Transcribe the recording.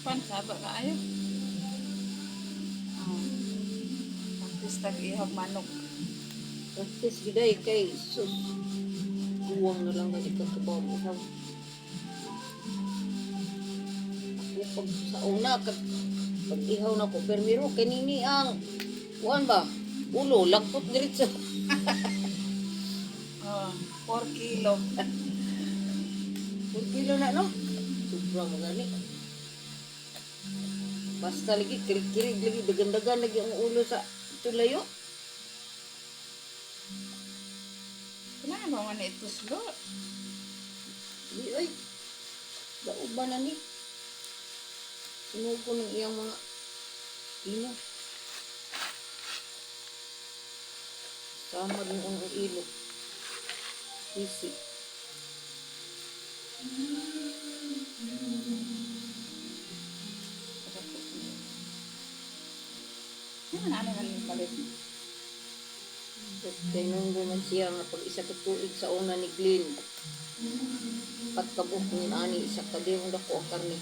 Pansaba ka ayo. Oh, tapos tag-ihag manok. Practice giday kay sus. Buwang na lang gani ka kabaw mo. Ako pag sa una, pag ihaw na ko, permiro, kanini ang, kuhan ba? Ulo, lagpot diretso. Oh, 4 kilo. 1 kilo na, no? Sobrang magani. Basta lagi, kirig-kirig lagi, dagan-dagan lagi ang ulo sa tulayo. Kailangan mo nga na ituslo. Di, oy, dauban na ni. Sinuko ng iyang mga ino. Sama din ang ilo. Easy. Ano na ano yung palit? Kaya nung guman siya nga pag isa ka tuig sa una ni Glenn. Pagkabuk ni ani isa ka din dako ang karne.